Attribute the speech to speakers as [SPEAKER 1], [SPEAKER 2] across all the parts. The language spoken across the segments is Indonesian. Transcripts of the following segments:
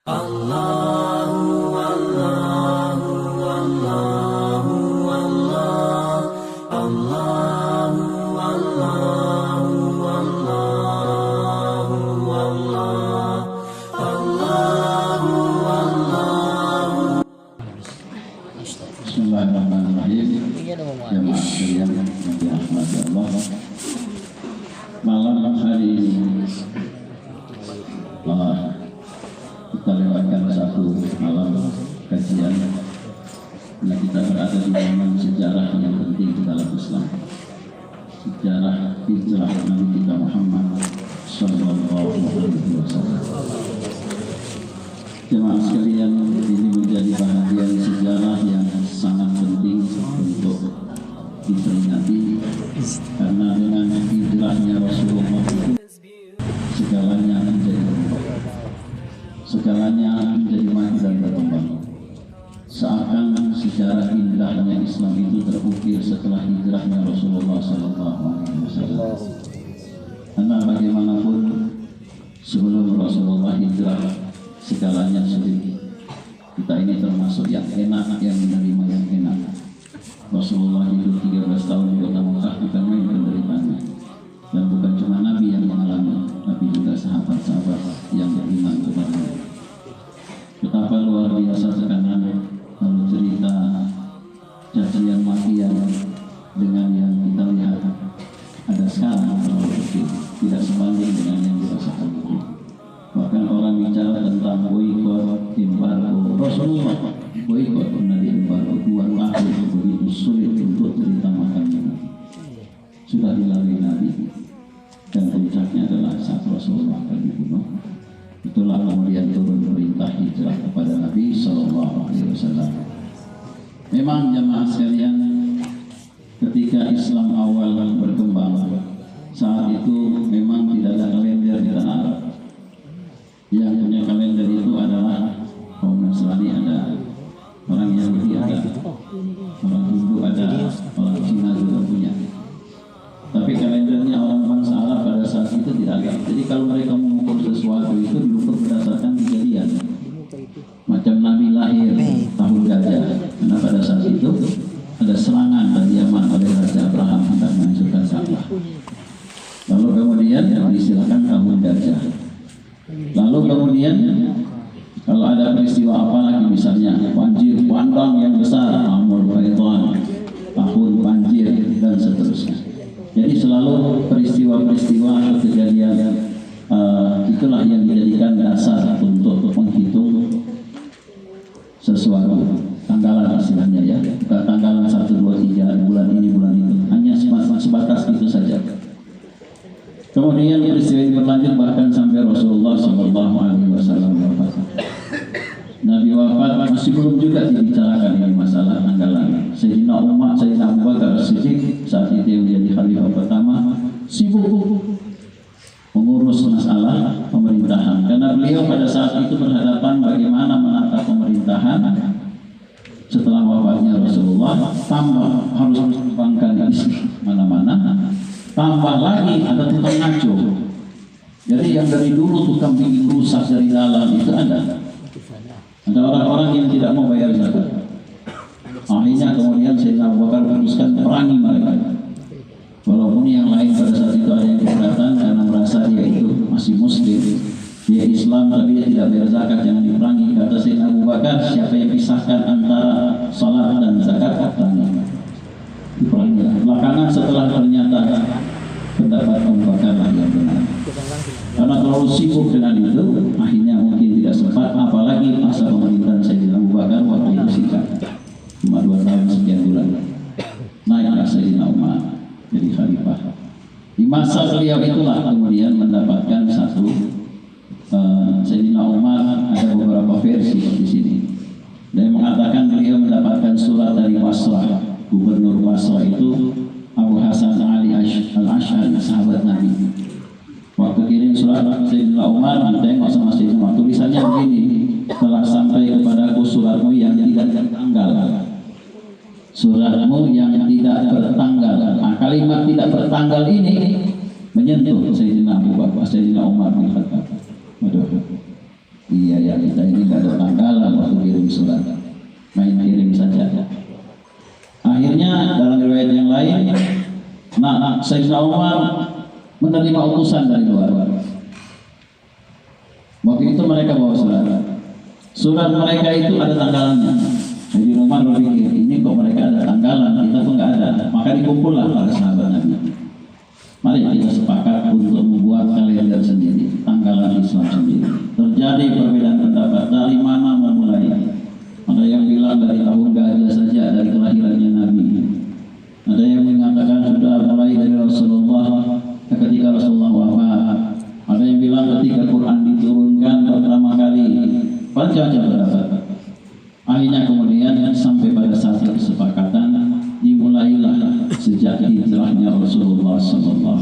[SPEAKER 1] Bismillahirrahmanirrahim. Jemaah sekalian yang dirahmati Allah, malam hari ini kita lewatkan satu malam kajian karena kita berada di momen sejarah yang penting di dalam Islam, sejarah hijrah Nabi kita Muhammad Sallallahu Alaihi Wasallam. Jemaah sekalian, ini menjadi bahagian sejarah yang sangat penting untuk diperingati, karena dengan hijrahnya Rasulullah itu segalanya menjadi maju dan berkembang. Seakan sejarah indahnya Islam itu terukir setelah hijrahnya Rasulullah SAW. Karena bagaimanapun sebelum Rasulullah hijrah segalanya sulit. Kita ini termasuk yang enak, yang menerima yang enak. Rasulullah hidup 13 tahun di kota Mekah, bukan main penderitaannya. Dan bukan cuma Nabi yang mengalami, tapi juga sahabat-sahabat yang beriman kepadanya. Betapa luar biasa tekanan, lalu cerita cacian makian dengan yang kita lihat ada sekarang terlalu kecil, tidak sebanding dengan yang dirasakan dulu. Bahkan orang bicara tentang boikot, embargo. Rasulullah boikot pernah diembargo 2 tahun, begitu sulit untuk cerita makannya. Sudah dilalui Nabi, dan puncaknya adalah saat Rasulullah dibunuh. Itulah kemudian turun perintah hijrah kepada Nabi Sallallahu Alaihi Wasallam. Memang jemaah sekalian, ketika Islam awal berkembang, saat itu memang tidak ada kalender di tanah Arab. Yang punya kalender itu adalah kaum Nasrani, ada orang Yahudi, ada orang Hindu, ada orang Cina juga punya. Tapi kalendernya orang bangsa Arab pada saat itu tidak ada. Jadi kalau mereka mengukur sesuatu itu diukur berdasarkan kejadian. Macam Nabi lahir tahun gajah, karena pada saat itu ada serangan dari Yaman oleh Raja Abraham hendak menghancurkan Ka'bah. Lalu kemudian disilakan tahun gajah. Lalu kemudian kalau ada peristiwa apa lagi, misalnya banjir bandang yang besar, Amul Faidan, tahun banjir, dan seterusnya. Jadi selalu peristiwa-peristiwa kejadian itulah yang dijadikan dasar untuk menghitung sesuatu. Tanggalan istilahnya ya, bukan tanggalan 1, 2, 3 bulan ini bulan itu, hanya sebatas itu saja. Kemudian peristiwa ini berlanjut bahkan sampai Rasulullah SAW wafat. Nabi wafat masih belum juga dibicarakan ini masalah tanggalan. Sayyidina Umar, Sayyidina Abu Bakar Siddiq saat itu yang menjadi khalifah pertama sibuk mengurus masalah pemerintahan, karena beliau pada saat itu berhadapan bagaimana menata pemerintahan setelah wafatnya Rasulullah, tambah harus mengembangkan Islam mana-mana. Tambah lagi ada tukang ngaco. Jadi yang dari dulu tukang bikin rusak dari dalam itu ada. Ada orang-orang yang tidak mau bayar zakat. Akhirnya kemudian Sayyidina Abu Bakar memutuskan perangi mereka. Walaupun yang lain pada saat itu ada yang keberatan karena merasa dia itu masih Muslim, dia Islam, tapi dia tidak bayar zakat, jangan diperangi. Kata Sayyidina Abu Bakar, siapa yang pisahkan antara salat dan zakat, perangi. Belakangan setelah ternyata pendapat Abu Bakar yang benar, karena terlalu sibuk dengan itu, akhirnya mungkin tidak sempat. Apalagi masa pemerintahan Sayyidina Abu Bakar waktu itu singkat, cuma 2 tahun sekian bulan. Naiklah Sayyidina Umar jadi khalifah. Di masa beliau itulah kemudian mendapatkan satu Sayyidina Umar, ada beberapa versi di sini. Dan mengatakan beliau mendapatkan surat dari Basrah. Gubernur Basrah itu Abu Hasan Ali Al-Ash'ari, sahabat Nabi. Waktu kirim surat Sayyidina Umar, ditengok sama Sayyidina Umar, tulisannya begini: telah sampai kepadaku suratmu yang tidak bertanggal. Suratmu yang tidak bertanggal. Nah, kalimat tidak bertanggal ini menyentuh Sayyidina Abu Bakar, Sayyidina Umar bin Khattab. Waduh, Iya ya, kita ini nggak ada tanggalan waktu kirim surat, main kirim saja. Akhirnya dalam riwayat yang lain, Sayyidina Umar menerima utusan dari luar. Waktu itu mereka bawa surat. Surat mereka itu ada tanggalannya. Jadi Umar berpikir, ini kok mereka ada tanggalan, kita pun nggak ada. Maka dikumpullah para sahabat Nabi. Mari kita sepakat untuk membuat kalender sendiri, tanggalan Islam sendiri. Terjadi perbedaan pendapat dari mana memulai. Ada yang bilang dari tahun gajah saja, dari kelahirannya Nabi. Ada yang mengatakan sudah mulai dari Rasulullah ketika Rasulullah wafat. Ada yang bilang ketika Quran diturunkan pertama kali. Macam-macam pendapat. Akhirnya kemudian sampai pada satu kesepakatan, dimulailah sejak hijrahnya Rasulullah SAW.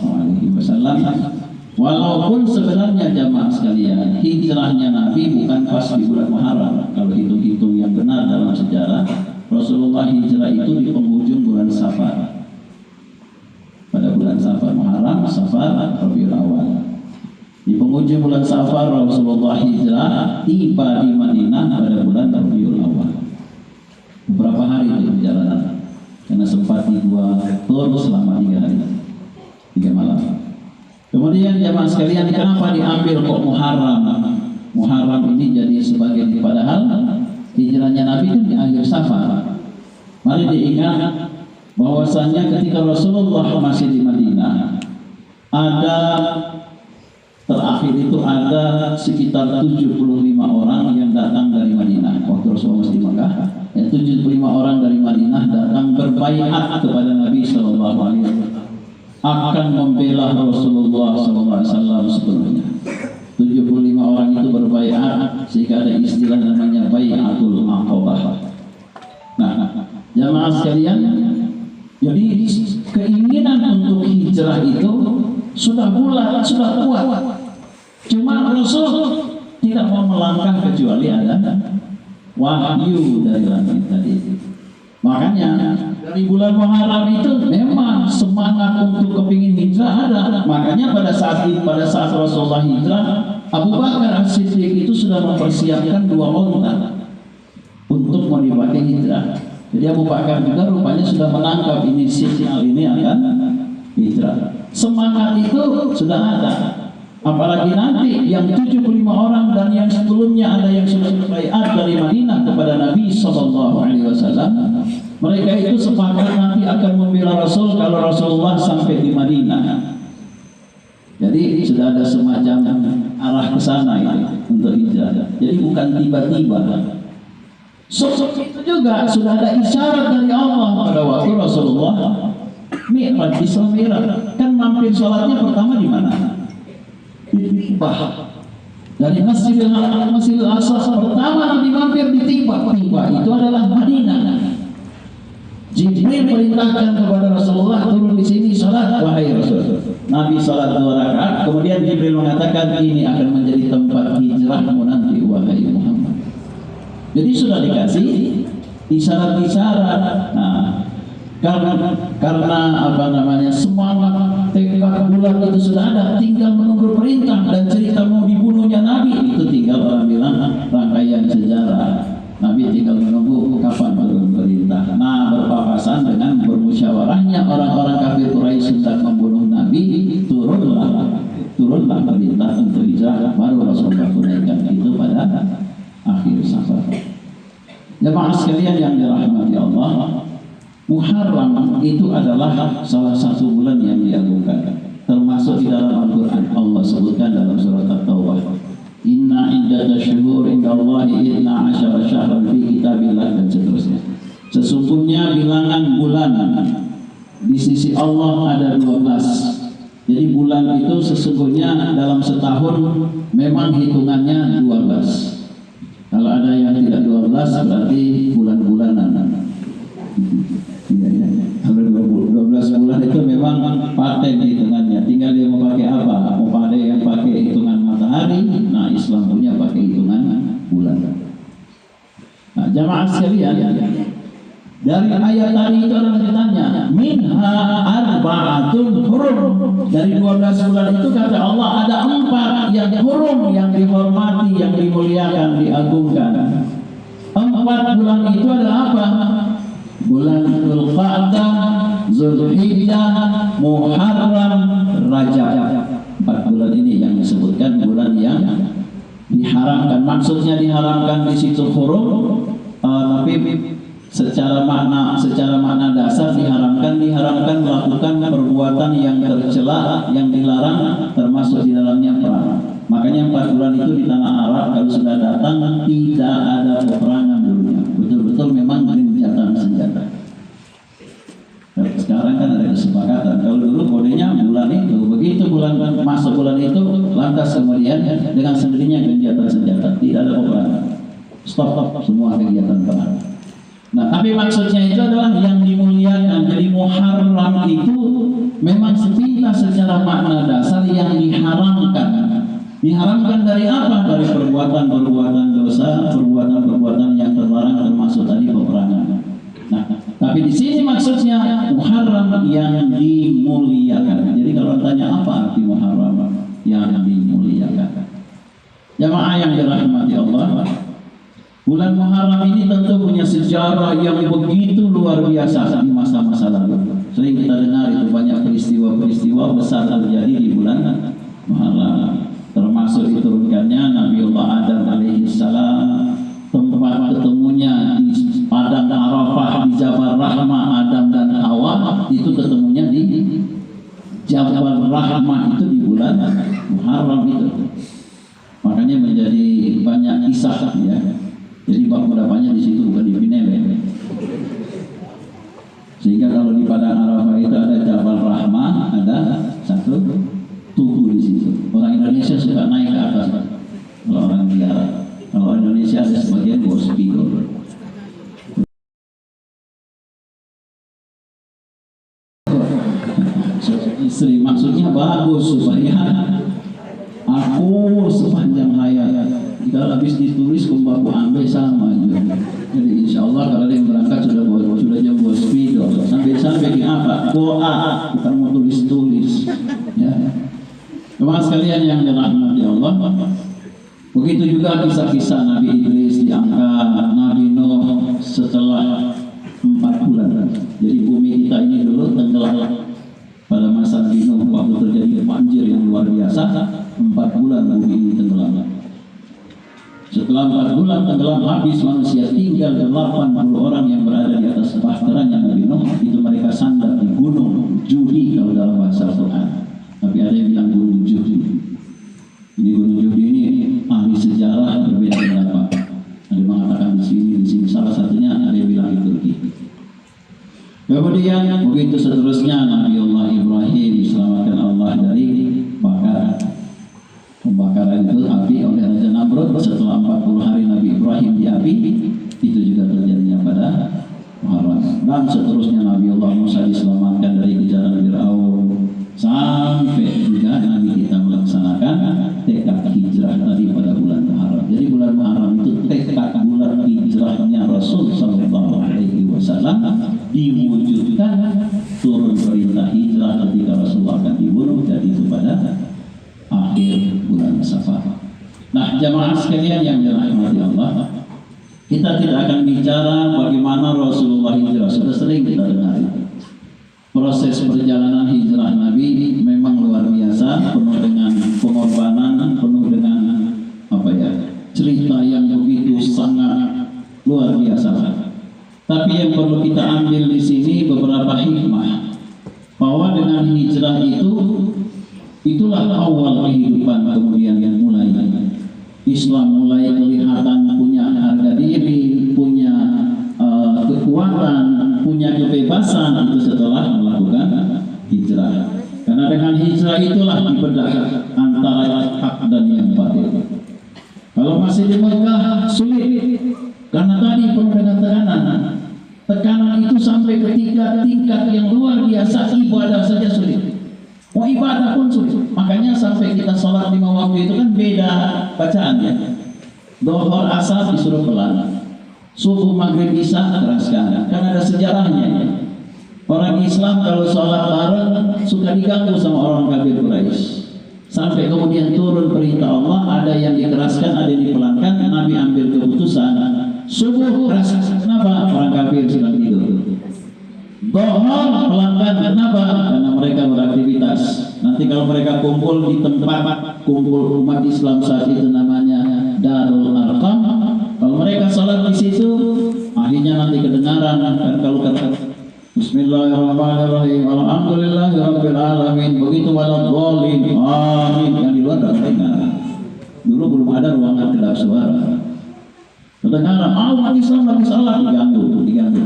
[SPEAKER 1] Walaupun sebenarnya jamaah sekalian, hijrahnya Nabi bukan pas di bulan Muharram. Kalau hitung-hitung yang benar dalam sejarah, Rasulullah hijrah itu di penghujung bulan Safar. Pada bulan Safar, Muharram, Safar, Rabiul Awal. Di penghujung bulan Safar Rasulullah hijrah, tiba di Madinah pada bulan Rabiul Awal. Beberapa hari itu perjalanan, karena sempat di dua tur selama 3 hari, 3 malam. Kemudian jamaah sekalian, kenapa diambil kok Muharram? Muharram ini jadi sebagai, padahal hijrahnya Nabi kan di akhir Safar. Mari diingat bahwasanya ketika Rasulullah masih di Madinah, ada terakhir itu ada sekitar 75 orang yang datang dari Madinah. Waktu Rasulullah masih di Makkah, 75 orang dari Madinah datang berbaiat kepada Nabi Sallallahu Alaihi Wasallam akan membela Rasulullah SAW sepenuhnya. 75 orang itu berbaiat sehingga ada istilah namanya baiatul aqabah. Nah, jamaah sekalian, jadi keinginan untuk hijrah itu sudah bulat, sudah kuat. Cuma Rasul tidak mau melangkah kecuali ada wahyu dari langit tadi. Makanya dari bulan Muharram itu memang semangat untuk kepingin hijrah ada. Makanya pada saat Rasulullah hijrah, Abu Bakar As-Siddiq itu sudah mempersiapkan 2 onta untuk mau dipakai hijrah. Jadi Abu Bakar juga rupanya sudah menangkap ini sinyal ini akan hijrah. Semangat itu sudah ada. Apalagi nanti yang 75 orang dan yang sebelumnya ada yang sudah berbaiat dari Madinah kepada Nabi Sallallahu Alaihi Wasallam. Mereka itu sepakat nanti akan membela Rasul kalau Rasulullah sampai di Madinah. Jadi sudah ada semacam arah ke sana ini untuk hijrah. Jadi bukan tiba-tiba. Sosok itu juga sudah ada isyarat dari Allah pada waktu Rasulullah Mi'raj, Isra Mi'raj. Kan mampir sholatnya pertama di mana? Di Tibah. Dari Masjidil Aqsa pertama Nabi mampir di Tibah. Tibah itu adalah Madinah. Jibril perintahkan kepada Rasulullah turun di sini sholat, wahai Rasul. Nabi sholat 2 rakaat. Kemudian Jibril mengatakan ini akan menjadi tempat hijrahmu nanti, wahai Muhammad. Jadi sudah dikasih isyarat-isyarat. Nah, karena apa namanya, semangat tekad bulat itu sudah ada, tinggal menunggu perintah. Dan cerita mau dibunuhnya Nabi itu tinggal orang bilang rangkaian sejarah. Nabi tinggal menunggu kapan turun perintah. Nah, berpapasan dengan bermusyawarahnya orang-orang kafir Quraisy sedang membunuh Nabi, turunlah perintah untuk hijrah. Baru Rasulullah tunaikan itu pada akhir Safar. Jemaah sekalian yang dirahmati Allah, Muharram itu adalah salah satu bulan yang diagungkan, termasuk di dalam Al-Quran. Allah sebutkan dalam surat At-Taubah, Inna iddata syuhur inda Allahi 12 syahran fi kitabillah, dan seterusnya. Sesungguhnya bilangan bulan di sisi Allah ada 12. Jadi bulan itu sesungguhnya dalam setahun memang hitungannya 12. Kalau ada yang tidak 12 berarti bulan-bulanan. Kalau 12 bulan itu memang paten hitungannya. Tinggal dia mau pakai apa? Mau pada yang pakai hitungan matahari. Nah, Islam punya pakai hitungan bulan. Nah, jamaah sekalian, Dari ayat tadi itu adalah ditanya, minha arba'atun hurum. Dari 12 bulan itu kata Allah ada 4 yang hurum, yang dihormati, yang dimuliakan, diagungkan. 4 bulan itu adalah apa? Bulan Dzulqa'dah, Dzulhijjah, Muharram, Rajab. 4 bulan ini yang disebutkan bulan yang diharamkan. Maksudnya diharamkan di situ hurum, tapi secara makna dasar diharamkan melakukan perbuatan yang tercela, yang dilarang, termasuk di dalamnya perang. Makanya 4 bulan itu di tanah Arab kalau sudah datang tidak ada peperangan dulunya, betul-betul memang gencatan senjata. Sekarang kan ada kesepakatan. Kalau dulu kodenya bulan itu, begitu bulan masuk bulan itu, lantas kemudian dengan sendirinya gencatan senjata, tidak ada peperangan, stop semua kegiatan perang. Nah, tapi maksudnya itu adalah yang dimuliakan. Jadi Muharram itu memang sepintas secara makna dasar yang diharamkan. Diharamkan dari apa? Dari perbuatan-perbuatan dosa, perbuatan-perbuatan yang terlarang, termasuk tadi peperangan. Nah, tapi di sini maksudnya Muharram yang dimuliakan. Jadi kalau tanya apa arti Muharram yang dimuliakan? Jamaah yang dirahmati Allah, bulan Muharram ini tentu punya sejarah yang begitu luar biasa di masa-masa lalu. Sering kita dengar itu banyak peristiwa-peristiwa besar terjadi di bulan Muharram. Termasuk diturunkannya Nabiullah Adam alaihissalam, tempat ketemunya di padang Arafah di Jabal Rahmah, Adam dan Hawa itu ketemunya di Jabal Rahmah itu di bulan Muharram itu. Makanya menjadi banyak kisah ya. Jadi bapaknya di situ bukan di Pinele. Sehingga kalau di padang Arafah itu ada Jabal Rahmah, ada satu tugu di situ. Orang Indonesia suka naik ke atas. Kalau orang biara, kalau Indonesia ada sebagian bawa spidol. Istri maksudnya bagus supaya aku sepanjang hayat. Kalau habis ditulis kumbaku ambil sama juga. Jadi insya Allah kalau yang berangkat sudah jam bawa spidol. Sampai apa? Doa, bukan mau tulis. Ya. Teman sekalian yang dirahmati Allah, begitu juga kisah-kisah Nabi Idris diangkat, Nabi Nuh setelah 4 bulan. Jadi bumi kita ini dulu tenggelam pada masa Nabi Nuh, waktu terjadi banjir yang luar biasa. 4 bulan bumi ini tenggelam. Setelah 4 bulan tenggelam habis, manusia tinggal 80 orang yang berada di atas bahteranya Nabi Nuh. Itu mereka sandar di gunung Judi kalau dalam bahasa Quran. Tapi ada yang bilang gunung Judi. Ini gunung Judi ini ahli sejarah berbeda pendapat. Ada yang mengatakan di sini. Salah satunya ada yang bilang di Turki. Kemudian begitu seterusnya Nabiullah Ibrahim diselamatkan Allah dari bakaran. Pembakaran itu api oleh Raja Namrud. Setelah 40 hari Nabi Ibrahim di api, itu juga terjadinya pada Muharram. Dan seterusnya Nabiullah Musa diselamatkan dari kejaran Fir'aun, sampai juga Nabi kita melaksanakan tekad hijrah tadi pada bulan Muharram. Jadi bulan Muharram itu tekad bulan hijrahnya Rasul Sallallahu Alaihi Wasallam diwujudkan, turun perintah hijrah ketika Rasulullah akan dibunuh, dan itu pada akhir bulan Safar. Nah, jamaah sekalian yang dirahmati Allah, kita tidak akan bicara bagaimana Rasulullah hijrah. Sudah sering kita dengar itu. Proses perjalanan hijrah Nabi memang luar biasa, penuh dengan pengorbanan, penuh dengan cerita yang begitu sangat luar biasa. Tapi yang perlu kita ambil di sini beberapa hikmah, bahwa dengan hijrah itulah awal kehidupan kemudian yang mulai. Islam mulai kelihatan punya harga diri, punya kekuatan, punya kebebasan itu setelah melakukan hijrah. Karena dengan hijrah itulah dibedah antara hak dan yang batil. Kalau masih di Mekah sulit, karena tadi penuh dengan tekanan. Tekanan itu sampai ke tingkat yang luar biasa, ibadah saja sulit. Mau ibadah pun sulit. Makanya sampai kita sholat 5 waktu itu kan beda bacaannya. Dohor asar disuruh pelan, Subuh, maghrib, isya keraskan. Kan ada sejarahnya. Orang Islam kalau sholat bareng suka diganggu sama orang kafir Quraisy. Sampai kemudian turun perintah Allah, ada yang dikeraskan, ada yang dipelankan. Nabi ambil keputusan subuh keras. Kenapa? Orang kafir sedang tidur. Dhuhr pelankan. Kenapa? Karena mereka beraktivitas. Nanti kalau mereka kumpul di tempat kumpul umat Islam saat itu namanya Darul Arqam, kalau mereka sholat di situ, akhirnya nanti kedengaran. Kan kalau kata Bismillahirrahmanirrahim, alhamdulillahirabbil alamin, begitu waladhdallin, amin, yang di luar tidak dengar. Dulu belum ada ruangan kedap suara. Kedengaran, umat Islam lagi salat, diganggu.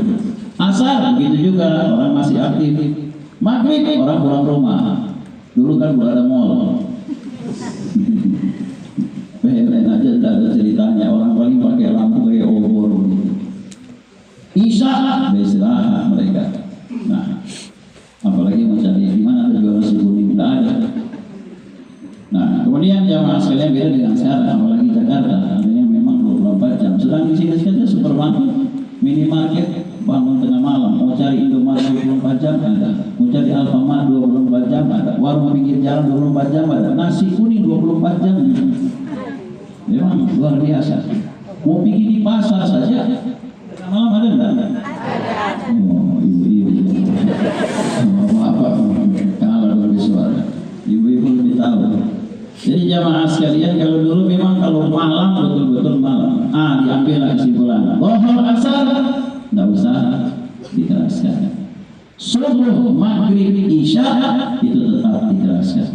[SPEAKER 1] Asar begitu juga, orang masih aktif. Maghrib orang pulang rumah. Dulu kan belum ada mall. PLN aja tidak ada ceritanya, orang paling pakai lampu kayak obor. Isya beristirahat mereka. Nah, apalagi mencari di mana jualan kuning tidak ada. Nah, kemudian jamaah sekalian beda dengan sekarang, apalagi Jakarta, adanya memang 24 jam. Sedang di sini saja supermarket, minimarket bangun tengah malam, mau cari Indomaret 24 jam ada, mau cari Alfamart 24 jam ada, warung pinggir jalan 24 jam ada, nasi kuning 24 jam. Memang luar biasa. Mau pergi di pasar saja malam ada enggak? Ada. Oh, ibu-ibu. Bapak kalah dari suara. Ibu-ibu lebih tahu. Jadi jamaah sekalian, kalau dulu memang kalau malam betul-betul malam. Diambil kesimpulan. Dhuhr, asar enggak usah dikeraskan. Subuh, maghrib, isya itu tetap dikeraskan.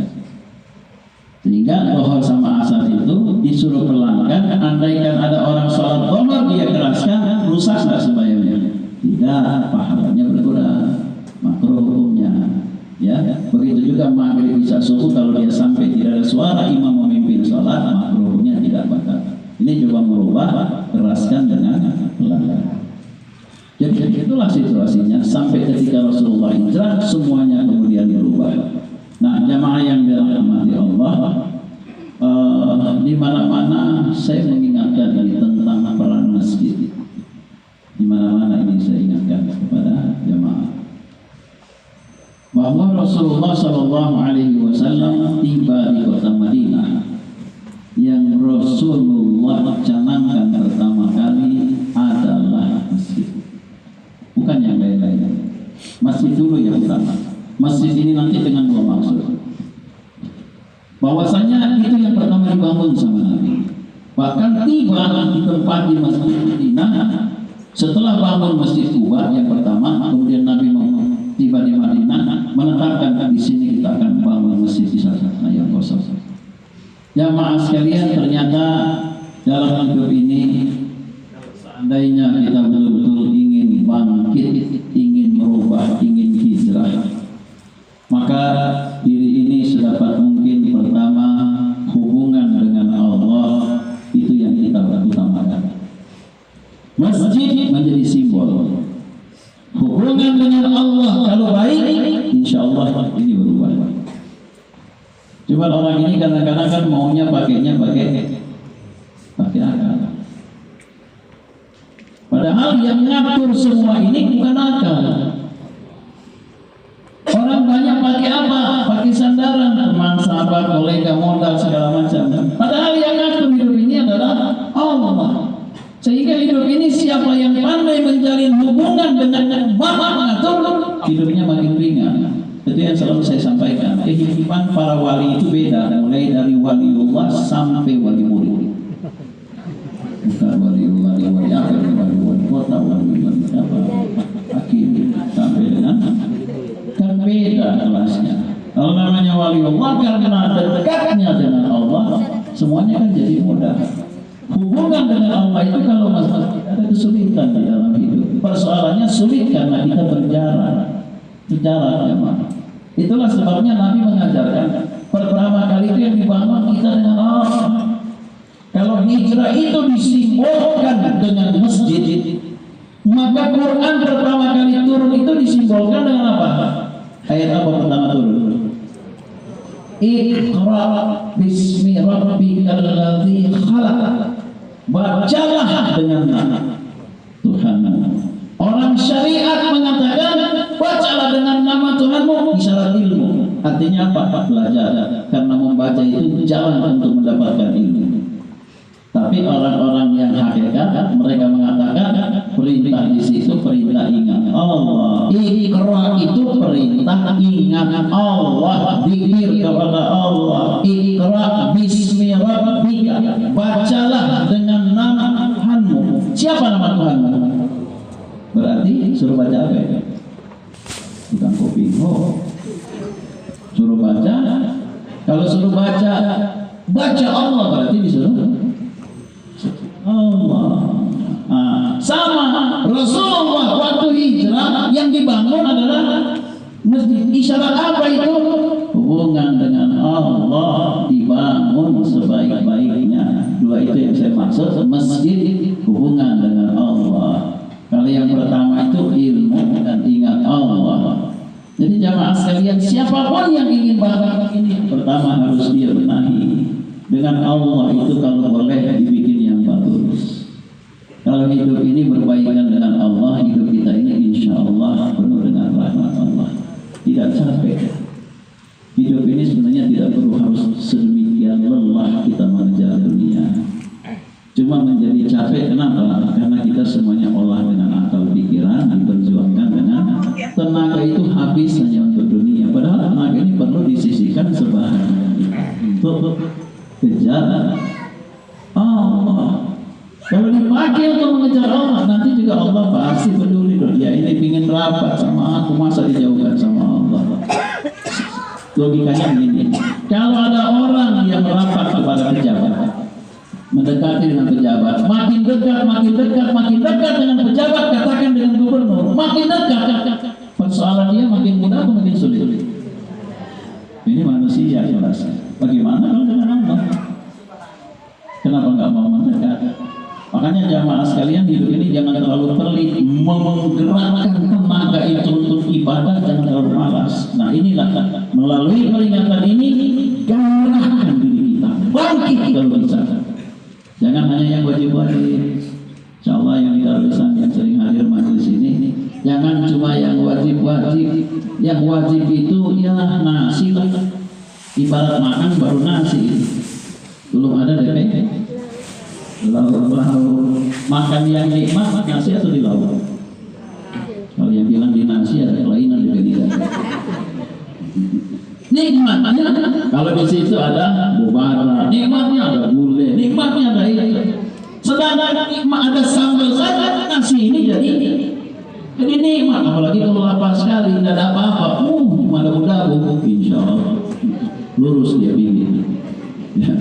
[SPEAKER 1] Sehingga dhuhr sama asar itu disuruh pelankan. Andaikan ada orang sholat dhuhr dia keraskan, rusak nggak sembahyangnya? Tidak, pahalanya berkurang, makruh hukumnya. Ya, begitu juga maghrib, isya, subuh, kalau dia sampai tidak ada suara imam memimpin sholat, makruhnya tidak batal. Ini coba merubah, keraskan dengan pelankan. Jadi itulah situasinya sampai ketika Rasulullah hijrah, semuanya kemudian berubah. Nah, jamaah yang dirahmati Allah, di mana-mana saya mengingatkan ini tentang peran masjid. Di mana-mana ini saya ingatkan kepada jamaah bahwa Rasulullah SAW tiba di kota Madinah yang Rasulullah canangkan pertama kali adalah masjid, bukan yang lain-lain. Masjid dulu yang utama. Masjid ini nanti dengan dua maksud. Bahwasanya itu yang pertama dibangun sama Nabi. Bahkan tiba di tempat di Masjid Madinah setelah bangun Masjid Kuba yang pertama, kemudian Nabi tiba di Madinah menetapkan di sini kita akan bangun masjid di sana yang kosong. Jamaah sekalian, ternyata dalam hidup ini seandainya kita betul-betul ingin bangkit, ingin merubah, ingin hijrah, maka diri ini sedapat mungkin pertama hubungan dengan Allah itu yang kita utamakan. Masjid menjadi simbol hubungan dengan Allah. Kalau baik, insya Allah ini berubah. Cuma orang ini kadang-kadang kan maunya pakainya pakai akal. Padahal yang ngatur semua ini bukan akal. Orang banyak pakai apa? Pakai sandaran, teman, sahabat, kolega, modal, segala macam. Padahal yang ngatur hidup ini adalah Allah. Sehingga hidup ini siapa yang pandai menjalin hubungan dengan Maha Mengatur, hidupnya makin ringan. Itu yang selalu saya sampaikan. Kehidupan para wali itu beda, mulai dari waliullah sampai wali murid. Bukan waliullah, wali akhir, wali kota, wali apa, hakim, sampai dengan kan beda kelasnya. Kalau namanya waliullah karena dekatnya dengan Allah, semuanya kan jadi mudah. Hubungan dengan Allah itu kalau masalah ada kesulitan di dalam hidup. Persoalannya sulit karena kita berjarak ya Pak. Itulah sebabnya Nabi mengajarkan pertama kali itu yang dibangun kita dengan Allah. Kalau hijrah itu disimbolkan dengan masjid, maka Quran pertama kali turun itu disimbolkan dengan apa? Ayat apa pertama turun? Iqra bismi rabbikal ladzi khalaq. Bacalah dengan nama. Tuhanmu. Orang syariat mengatakan bacalah dengan nama Tuhanmu, isyarat ilmu. Artinya apa? Belajar. Karena membaca itu jalan untuk mendapatkan ilmu. Tapi orang-orang yang hakikat mereka mengatakan perintah di situ perintah ingat Allah. Iqra itu perintah ingat Allah, zikir kepada Allah. Iqra bismi rabbika, bacalah dengan nama Tuhanmu. Siapa nama Tuhanmu? Berarti suruh baca apa ya? Bukan kopi. Suruh baca. Kalau suruh baca Allah berarti disuruh Allah. Sama Rasulullah waktu hijrah yang dibangun adalah masjid. Isyarat apa itu? Hubungan dengan Allah dibangun sebaik-baiknya. Dua itu yang saya maksud. Masjid hubungan dengan Allah. Kalau yang pertama itu ilmu dan ingat Allah. Jadi jamaah sekalian, siapapun yang ingin barang ini pertama harus dia benahi dengan Allah itu. Kalau boleh dibikin yang bagus. Kalau hidup ini berbaikan dengan Allah, hidup kita ini insya Allah penuh dengan rahmat Allah. Tidak capek. Hidup ini sebenarnya tidak perlu harus sedemikian lelah kita mengejar dunia. Cuma menjadi capek, kenapa? Karena kita semuanya olah dengan akal pikiran, diperjuangkan dengan tenaga itu habis hanya untuk dunia. Padahal tenaga ini perlu disisihkan sebahagian untuk kejar Allah. Kalau dipakai untuk mengejar Allah, nanti juga Allah pasti peduli dong. Ya ini ingin rapat sama aku, masa dijauhkan sama Allah? Logikanya begini. Kalau ada orang yang merapat kepada pejabat, mendekati dengan pejabat, makin dekat dengan pejabat, katakan dengan gubernur, makin dekat. Persoalan dia makin mudah atau makin sulit? Ini manusia yang rasa. Bagaimana kalau dengan Allah? Kenapa nggak mau mendekat? Makanya jamaah sekalian, hidup ini jangan terlalu pelit, menggerakkan tenaga itu untuk ibadah, jangan terlalu malas. Nah inilah melalui peringatan ini garahkan diri kita, bangkit kalau bisa. Jangan hanya yang wajib-wajib. Insyaallah yang ditaruhkan yang sering hadir majelis ini, jangan cuma yang wajib-wajib. Yang wajib itu ya nasi lah. Ibarat makan baru nasi. Belum ada DP. Lalu makan yang nikmat nasi atau di lauk? Kalau yang bilang di nasi ada kelainan di lidah. Nikmatnya kalau di situ ada bubara, nikmatnya ada gulai, nikmatnya ada itu. Sedangkan nikmat ada sambal saja, nasi ini jadi nikmat. Apalagi kalau lapar sekali tidak ada apa-apa, malah udah insya Allah lurus dia bikin. Ya.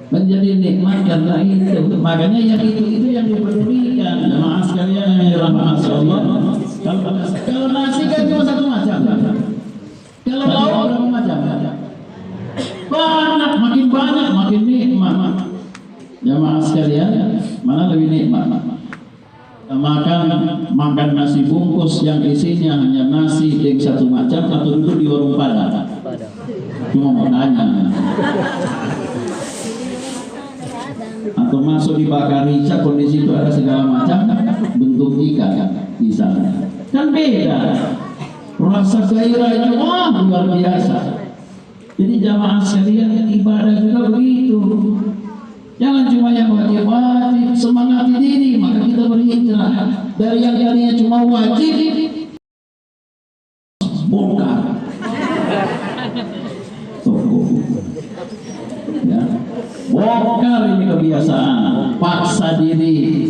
[SPEAKER 1] Menjadi nikmat karena itu. Makanya yang itu yang dipedulikan. Jemaah sekalian yang dirahmati Allah. Kalau nasi kan cuma satu macam. Kalau lauk berapa macam? Banyak, makin nikmat. Jemaah sekalian, mana lebih nikmat? Makan nasi bungkus yang isinya hanya nasi yang satu macam, atau duduk di warung Padang. Cuma mau tanya. Atau masuk di Bakarica, kondisi itu ada segala macam bentuk ikan misalnya, kan beda rasa gairah itu luar biasa. Jadi jamaah sekalian, ibadah juga begitu. Jangan cuma yang wajib-wajib, semangati diri maka kita berhijrah dari yang tadinya cuma wajib bongkar ya. Bongkar ini kebiasaan, paksa diri